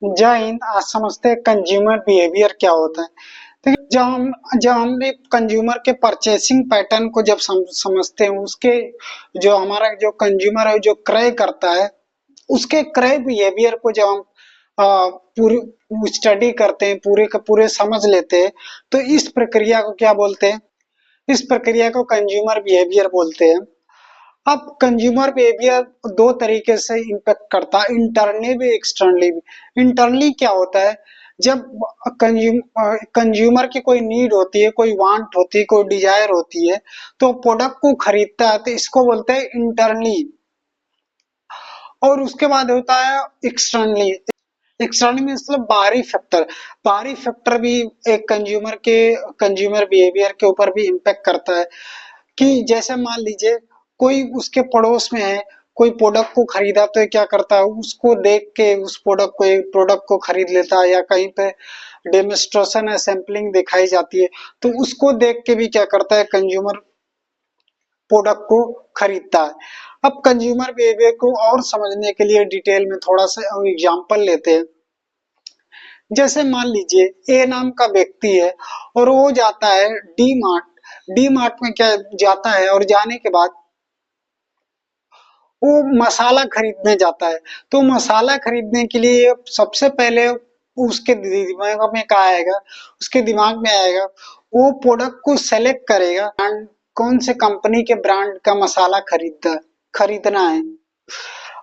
जय हिंद। आज समझते हैं कंज्यूमर बिहेवियर क्या होता है। देखिए, जब हम भी कंज्यूमर के परचेसिंग पैटर्न को जब समझते हैं, उसके जो हमारा जो कंज्यूमर है जो क्रय करता है, उसके क्रय बिहेवियर को जब हम पूरी स्टडी करते हैं, पूरे का पूरे समझ लेते हैं, तो इस प्रक्रिया को क्या बोलते हैं? इस प्रक्रिया को कंज्यूमर बिहेवियर बोलते हैं। अब कंज्यूमर बिहेवियर दो तरीके से इम्पेक्ट करता है, इंटरनली भी एक्सटर्नली भी। इंटरनली क्या होता है? जब कंज्यूमर की कोई नीड होती है, कोई वांट होती है, कोई डिजायर होती है, तो प्रोडक्ट को खरीदता है, तो इसको बोलते हैं इंटरनली। और उसके बाद होता है एक्सटर्नली। एक्सटर्नली मतलब बाहरी फैक्टर। बाहरी फैक्टर भी एक कंज्यूमर बिहेवियर के ऊपर भी इम्पेक्ट करता है। कि जैसे मान लीजिए कोई उसके पड़ोस में है, कोई प्रोडक्ट को खरीदा, तो ये क्या करता है, उसको देख के उस प्रोडक्ट को खरीद लेता है, या कहीं पे डेमोन्स्ट्रेशन या सैंपलिंग दिखाई जाती है, तो उसको देख के भी क्या करता है, कंज्यूमर प्रोडक्ट को खरीदता है। अब कंज्यूमर बिहेवियर को और समझने के लिए डिटेल में थोड़ा सा एग्जांपल लेते हैं। जैसे मान लीजिए ए नाम का व्यक्ति है और वो जाता है डी मार्ट। डी मार्ट में क्या जाता है, और जाने के बाद वो मसाला खरीदने जाता है। तो मसाला खरीदने के लिए सबसे पहले उसके दिमाग में क्या आएगा, उसके दिमाग में आएगा, वो प्रोडक्ट को सेलेक्ट करेगा, ब्रांड कौन से कंपनी के ब्रांड का मसाला खरीदना है।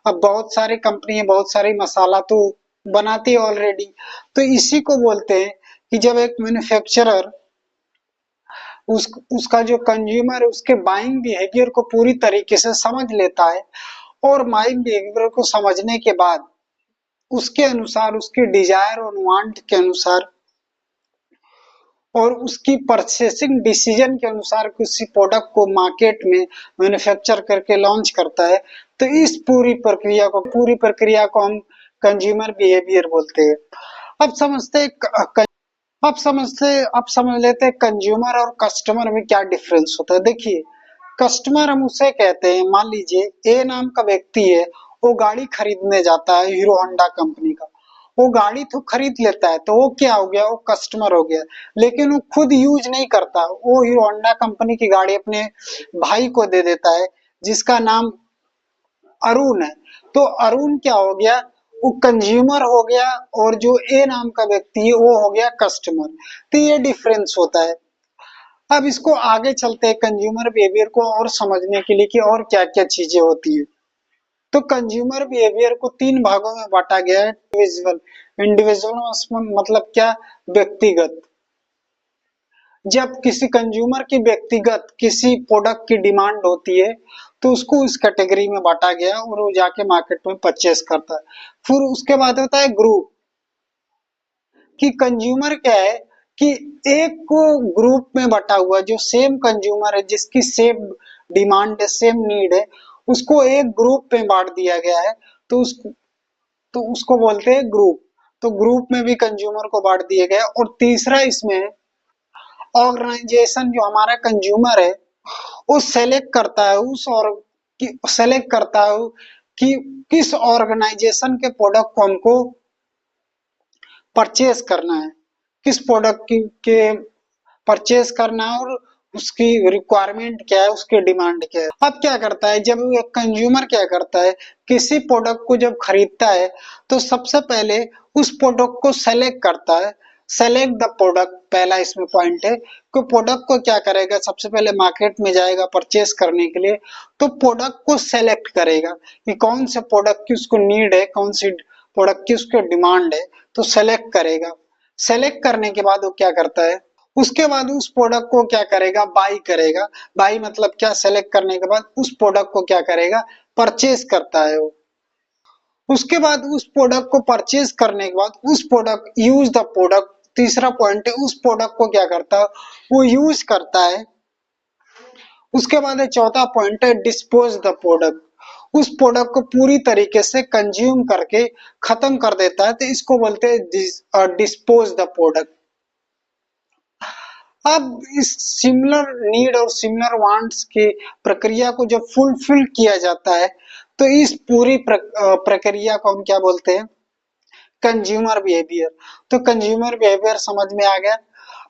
अब बहुत सारी कंपनी है, बहुत सारी मसाला तो बनाती है ऑलरेडी। तो इसी को बोलते हैं कि जब एक मैन्युफैक्चरर उसका जो कंज्यूमर है उसके बाइंग बिहेवियर को पूरी तरीके से समझ लेता है, और बाइंग बिहेवियर को समझने के बाद उसके अनुसार, उसके डिजायर और वांट के अनुसार, और उसकी परचेसिंग डिसीजन के अनुसार किसी प्रोडक्ट को मार्केट में मैन्युफैक्चर करके लॉन्च करता है। तो इस पूरी प्रक्रिया को हम कंज्यूमर बिहेवियर बोलते हैं। अब समझते हैं अब समझ लेते हैं कंज्यूमर और कस्टमर में क्या डिफरेंस होता है। देखिए, कस्टमर हम उसे कहते हैं, मान लीजिए ए नाम का व्यक्ति है, वो गाड़ी खरीदने जाता है हीरो होंडा कंपनी का। वो गाड़ी तो खरीद लेता है, तो वो क्या हो गया, वो कस्टमर हो गया। लेकिन वो खुद यूज नहीं करता, वो हीरो होंडा कंपनी की गाड़ी अपने भाई को दे देता है, जिसका नाम अरुण है। तो अरुण क्या हो गया, वो कंज्यूमर हो गया, और जो ए नाम का व्यक्ति है वो हो गया कस्टमर। तो ये डिफरेंस होता है। अब इसको आगे चलते हैं कंज्यूमर बिहेवियर को और समझने के लिए कि और क्या क्या चीजें होती है। तो कंज्यूमर बिहेवियर को तीन भागों में बांटा गया है। इंडिविजुअल इंडिविजुअल मतलब क्या, व्यक्तिगत। जब किसी कंज्यूमर की व्यक्तिगत किसी प्रोडक्ट की डिमांड होती है, तो उसको इस कैटेगरी में बांटा गया और वो जाके मार्केट में परचेस करता है। फिर उसके बाद होता है ग्रुप। कि कंज्यूमर क्या है, कि एक को ग्रुप में बटा हुआ जो सेम कंज्यूमर है, जिसकी सेम डिमांड है, सेम नीड है, उसको एक ग्रुप में बांट दिया गया है। तो उसको बोलते हैं ग्रुप। तो ग्रुप में भी कंज्यूमर को बांट दिया गया। और तीसरा इसमें ऑर्गेनाइजेशन, जो हमारा कंज्यूमर है वो सेलेक्ट करता है सेलेक्ट करता है कि किस ऑर्गेनाइजेशन के प्रोडक्ट को हमको परचेज करना है, किस प्रोडक्ट के परचेज करना है, और उसकी रिक्वायरमेंट क्या है, उसकी डिमांड क्या है। अब क्या करता है, जब एक कंज्यूमर क्या करता है, किसी प्रोडक्ट को जब खरीदता है, तो सबसे पहले उस प्रोडक्ट को सेलेक्ट करता है। सेलेक्ट द प्रोडक्ट, पहला इसमें पॉइंट है कि प्रोडक्ट को क्या करेगा, सबसे पहले मार्केट में जाएगा परचेस करने के लिए, तो प्रोडक्ट को सेलेक्ट करेगा कि कौन से प्रोडक्ट की उसको नीड है, कौन सी प्रोडक्ट की उसको डिमांड है, तो सेलेक्ट करेगा। सेलेक्ट करने के बाद वो क्या करता है, उसके बाद उस प्रोडक्ट को क्या करेगा, बाई करेगा। बाई मतलब क्या, सेलेक्ट करने के बाद उस प्रोडक्ट को क्या करेगा, परचेज करता है वो। उसके बाद उस प्रोडक्ट को परचेज करने के बाद उस प्रोडक्ट यूज द प्रोडक्ट, तीसरा पॉइंट है, उस प्रोडक्ट को क्या करता है, वो यूज करता है। उसके बाद है चौथा पॉइंट है, डिस्पोज द प्रोडक्ट। उस प्रोडक्ट को पूरी तरीके से कंज्यूम करके खत्म कर देता है, तो इसको बोलते हैं डिस्पोज द प्रोडक्ट। अब इस सिमिलर नीड और सिमिलर वांट्स की प्रक्रिया को जब फुलफिल किया जाता है, तो इस पूरी प्रक्रिया को हम क्या बोलते हैं, कंज्यूमर बिहेवियर। तो कंज्यूमर बिहेवियर समझ में आ गया।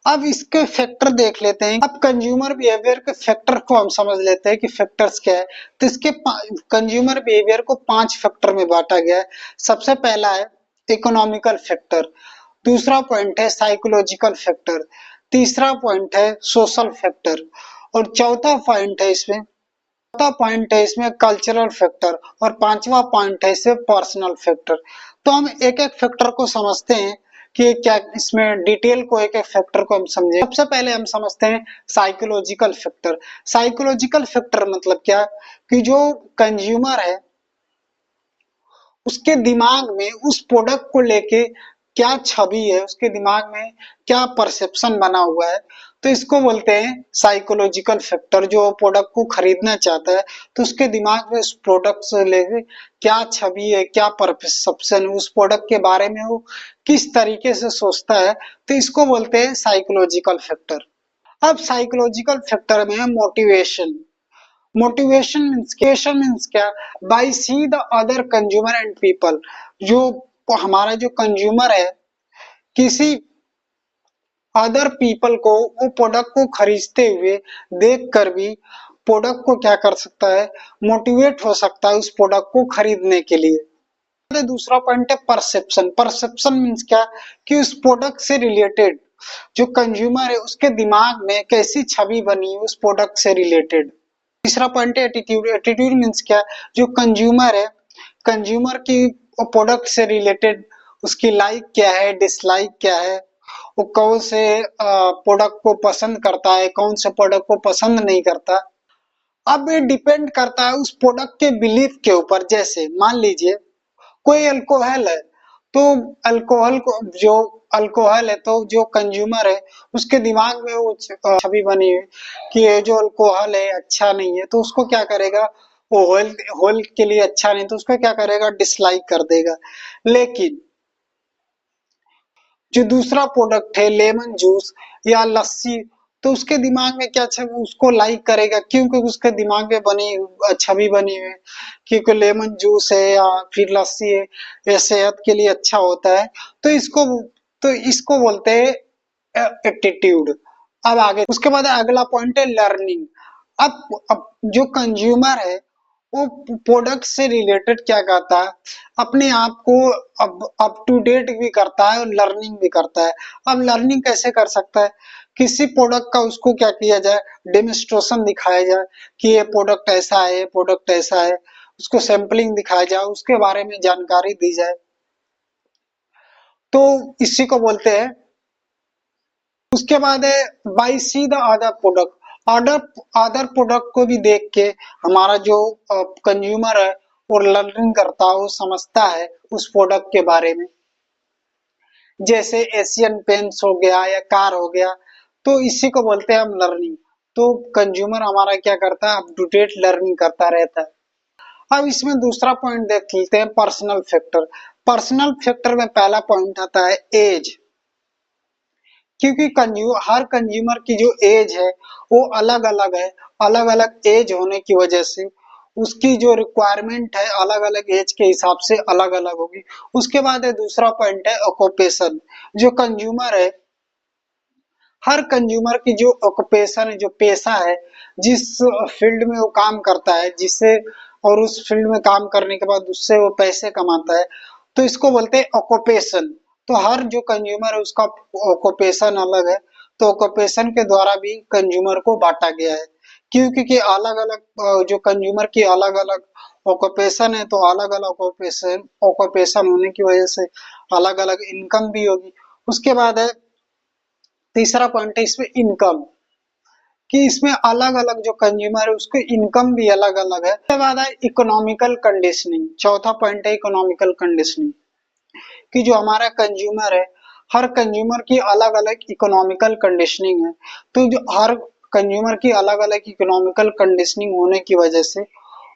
अब इसके फैक्टर देख लेते हैं। अब कंज्यूमर बिहेवियर के फैक्टर को हम समझ लेते हैं कि फैक्टर्स क्या है। तो इसके कंज्यूमर बिहेवियर को 5 फैक्टर में बांटा गया है। सबसे पहला है इकोनॉमिकल फैक्टर, दूसरा पॉइंट है साइकोलॉजिकल फैक्टर, तीसरा पॉइंट है सोशल फैक्टर और चौथा पॉइंट है इसमें कल्चरल फैक्टर और पांचवा पॉइंट है इसमें पर्सनल फैक्टर। तो हम एक एक फैक्टर को समझते हैं कि क्या इसमें डिटेल को एक एक फैक्टर को हम समझे। सबसे पहले हम समझते हैं साइकोलॉजिकल फैक्टर। साइकोलॉजिकल फैक्टर मतलब क्या कि जो कंज्यूमर है उसके दिमाग में उस प्रोडक्ट को लेके क्या छवि है, उसके दिमाग में क्या परसेप्शन बना हुआ है, तो इसको बोलते हैं साइकोलॉजिकल फैक्टर। जो प्रोडक्ट को खरीदना चाहता है तो उसके दिमाग में उस प्रोडक्ट से लेके क्या छवि है, क्या परसेप्शन है, उस प्रोडक्ट के बारे में वो किस तरीके से सोचता है, तो इसको बोलते हैं साइकोलॉजिकल फैक्टर। अब साइकोलॉजिकल फैक्टर में है मोटिवेशन। मोटिवेशन मीन्स क्या, by see the other consumer and people. जो हमारा जो कंज्यूमर है किसी अदर पीपल को वो प्रोडक्ट को खरीदते हुए देखकर भी प्रोडक्ट को क्या कर सकता है, मोटिवेट हो सकता है उस प्रोडक्ट को खरीदने के लिए। दूसरा पॉइंट है परसेप्शन। परसेप्शन मीन्स क्या कि उस प्रोडक्ट से रिलेटेड जो कंज्यूमर है उसके दिमाग में कैसी छवि बनी है उस प्रोडक्ट से रिलेटेड। तीसरा पॉइंट है एटीट्यूड। एटीट्यूड मीन्स क्या, जो कंज्यूमर है, कंज्यूमर की प्रोडक्ट से रिलेटेड उसकी लाइक क्या है, डिसलाइक क्या है, वो कौन से प्रोडक्ट को पसंद करता है, कौन से प्रोडक्ट को पसंद नहीं करता। अब ये डिपेंड करता है उस प्रोडक्ट के बिलीफ के ऊपर। जैसे मान लीजिए कोई अल्कोहल है, तो अल्कोहल को जो अल्कोहल है तो जो कंज्यूमर है उसके दिमाग में वो छवि बनी है कि ये जो अल्कोहल है अच्छा नहीं है, तो उसको क्या करेगा, वो हेल्थ के लिए अच्छा नहीं, तो उसको क्या करेगा, डिसलाइक कर देगा। लेकिन जो दूसरा प्रोडक्ट है लेमन जूस या लस्सी, तो उसके दिमाग में क्या छवि, उसको लाइक करेगा क्योंकि उसके दिमाग में बनी छवि बनी हुई है क्योंकि लेमन जूस है या फिर लस्सी है, ये सेहत के लिए अच्छा होता है। तो इसको बोलते हैं एटीट्यूड। अब आगे उसके बाद अगला पॉइंट है लर्निंग। अब जो कंज्यूमर है वो प्रोडक्ट से रिलेटेड क्या करता है, अपने आप को अप टू डेट भी करता है और लर्निंग भी करता है। अब लर्निंग कैसे कर सकता है, किसी प्रोडक्ट का उसको क्या किया जाए, डेमोन्स्ट्रेशन दिखाया जाए कि ये प्रोडक्ट ऐसा है, ये प्रोडक्ट ऐसा है, उसको सैंपलिंग दिखाया जाए, उसके बारे में जानकारी दी जाए, तो इसी को बोलते हैं। उसके बाद है by C the other product. Other other product को भी देख के हमारा जो कंज्यूमर है वो लर्निंग करता है, वो समझता है उस प्रोडक्ट के बारे में। जैसे एशियन पेंट्स हो गया या कार हो गया, तो इसी को बोलते हैं हम लर्निंग। तो कंज्यूमर हमारा क्या करता है, अप टू डेट लर्निंग करता रहता है। अब इसमें दूसरा पॉइंट देख लेते हैं पर्सनल फैक्टर। पर्सनल फैक्टर में पहला पॉइंट आता है एज। क्योंकि हर कंज्यूमर की जो एज है वो अलग अलग है, अलग अलग एज होने की वजह से उसकी जो रिक्वायरमेंट है अलग अलग एज के हिसाब से अलग अलग होगी। उसके बाद है दूसरा पॉइंट है ऑक्यूपेशन। जो कंज्यूमर है, हर कंज्यूमर की जो ऑक्यूपेशन है, जो पेशा है, जिस फील्ड में वो काम करता है, जिससे और उस फील्ड में काम करने के बाद उससे वो पैसे कमाता है, तो इसको बोलते हैं ऑक्यूपेशन। तो हर जो कंज्यूमर है उसका ऑक्यूपेशन अलग है, तो ऑक्यूपेशन के द्वारा भी कंज्यूमर को बांटा गया है। क्योंकि अलग अलग जो कंज्यूमर की अलग अलग ऑक्यूपेशन है, तो अलग अलग ऑक्यूपेशन होने की वजह से अलग अलग इनकम भी होगी। उसके बाद है तीसरा पॉइंट है इसमें इनकम, कि इसमें अलग अलग जो कंज्यूमर है उसको इनकम भी अलग अलग है। उसके बाद है इकोनॉमिकल कंडीशनिंग। चौथा पॉइंट है इकोनॉमिकल कंडीशनिंग, कि जो हमारा कंज्यूमर है, हर कंज्यूमर की अलग अलग इकोनॉमिकल कंडीशनिंग है। तो जो हर कंज्यूमर की अलग अलग इकोनॉमिकल कंडीशनिंग होने की वजह से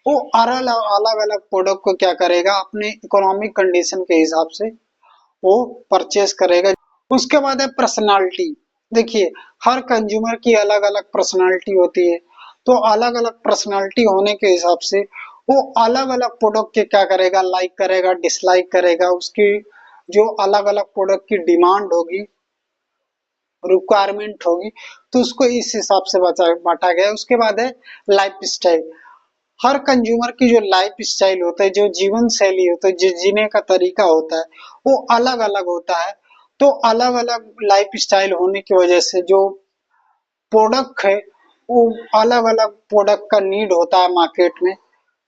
वो अलग अलग प्रोडक्ट को क्या करेगा, अपने इकोनॉमिक कंडीशन के हिसाब से वो परचेज करेगा। उसके बाद है पर्सनालिटी। देखिए हर कंज्यूमर की अलग अलग पर्सनालिटी होती है, तो अलग अलग पर्सनालिटी होने के हिसाब से वो अलग अलग प्रोडक्ट के क्या करेगा, लाइक करेगा, डिसलाइक करेगा, उसकी जो अलग अलग प्रोडक्ट की डिमांड होगी, रिक्वायरमेंट होगी, तो उसको इस हिसाब से बांटा गया है। उसके बाद है लाइफ स्टाइल। हर कंज्यूमर की जो लाइफ स्टाइल होता है, जो जीवन शैली होता है, जो जीने का तरीका होता है, वो अलग अलग होता है। तो अलग अलग लाइफ स्टाइल होने की वजह से जो प्रोडक्ट है, वो अलग अलग प्रोडक्ट का नीड होता है मार्केट में।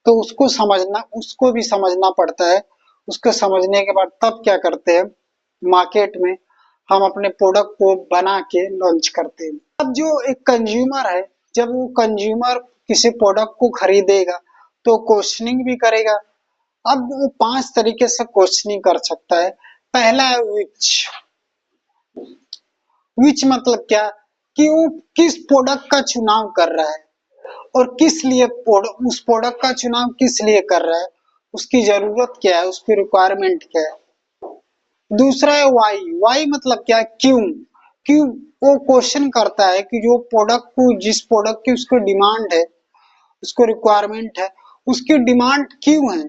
तो उसको भी समझना पड़ता है। उसको समझने के बाद तब क्या करते हैं, मार्केट में हम अपने प्रोडक्ट को बना के लॉन्च करते हैं। अब जो एक कंज्यूमर है, जब वो कंज्यूमर किसी प्रोडक्ट को खरीदेगा तो क्वेश्चनिंग भी करेगा। अब वो 5 तरीके से क्वेश्चनिंग कर सकता है। पहला है विच। विच मतलब क्या, कि वो किस प्रोडक्ट का चुनाव कर रहा है और किस लिए उस प्रोडक्ट का चुनाव किस लिए कर रहा है, उसकी जरूरत क्या है, उसकी रिक्वायरमेंट क्या है। दूसरा है वाई। वाई मतलब क्या, क्यों। क्यों वो क्वेश्चन करता है कि जो प्रोडक्ट को, जिस प्रोडक्ट की उसको डिमांड है, उसको रिक्वायरमेंट है, उसकी डिमांड क्यों है।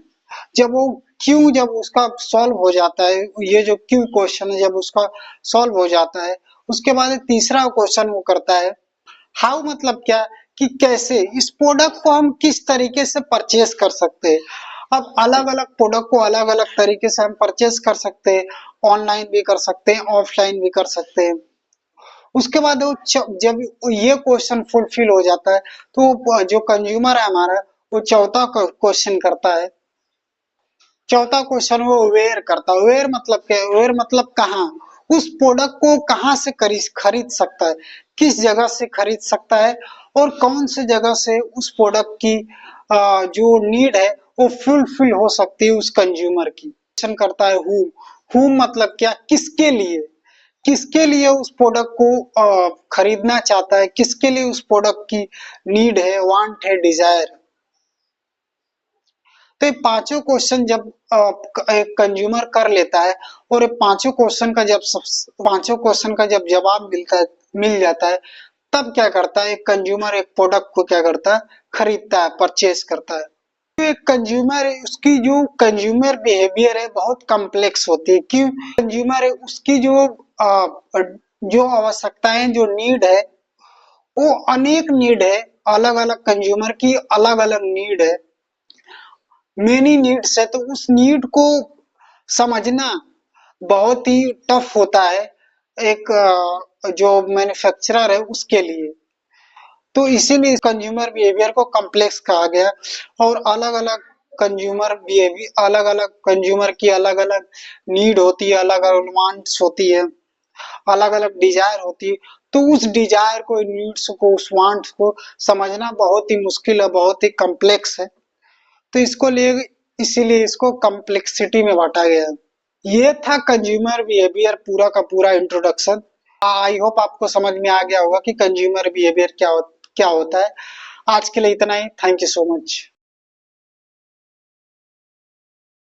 जब वो क्यों, जब उसका सॉल्व हो जाता है, ये जो क्यों क्वेश्चन है, जब उसका सॉल्व हो जाता है, उसके बाद तीसरा क्वेश्चन वो करता है हाउ। मतलब क्या, कि कैसे इस प्रोडक्ट को हम किस तरीके से परचेज कर सकते हैं। अब अलग अलग प्रोडक्ट को अलग अलग तरीके से हम परचेज कर सकते हैं। ऑनलाइन भी कर सकते हैं, ऑफलाइन भी कर सकते हैं। उसके बाद वो जब ये क्वेश्चन फुलफिल हो जाता है, तो जो कंज्यूमर है हमारा, वो चौथा क्वेश्चन करता है। चौथा क्वेश्चन वो वेयर करता है। वेयर मतलब क्या है, वेयर मतलब कहाँ, उस प्रोडक्ट को कहाँ से खरीद सकता है, किस जगह से खरीद सकता है, और कौन से जगह से उस प्रोडक्ट की जो नीड है वो फुलफिल हो सकती है उस कंज्यूमर की। क्वेश्चन करता है हु मतलब क्या, किसके लिए, किसके लिए उस प्रोडक्ट को खरीदना चाहता है, किसके लिए उस प्रोडक्ट की नीड है, वांट है, डिजायर। तो ये पांचों क्वेश्चन जब एक कंज्यूमर कर लेता है, और ये पांचों क्वेश्चन का जब जवाब मिल जाता है, तब क्या करता है एक कंज्यूमर, एक प्रोडक्ट को क्या करता है, खरीदता है, परचेज करता है। तो एक कंज्यूमर है, उसकी जो कंज्यूमर बिहेवियर है बहुत कॉम्प्लेक्स होती है। क्यों, कंज्यूमर है उसकी जो आवश्यकताएं, जो नीड है, वो अनेक नीड है। अलग अलग कंज्यूमर की अलग अलग नीड है, मेनी नीड्स है। तो उस नीड को समझना बहुत ही टफ होता है एक जो मैन्युफैक्चरर है उसके लिए। तो इसीलिए कंज्यूमर बिहेवियर को कॉम्प्लेक्स कहा गया। और अलग अलग कंज्यूमर बिहेवियर, अलग अलग कंज्यूमर की अलग अलग नीड होती है, अलग अलग वांट्स होती है, अलग अलग डिजायर होती है। तो उस डिजायर को, नीड्स को, उस वांट्स को समझना बहुत ही मुश्किल है, बहुत ही कॉम्प्लेक्स है। तो इसीलिए इसको कॉम्प्लेक्सिटी में बांटा गया है। ये था कंज्यूमर बिहेवियर पूरा का पूरा इंट्रोडक्शन। आई होप आपको समझ में आ गया होगा कि कंज्यूमर बिहेवियर क्या होता है। आज के लिए इतना ही। Thank you so much.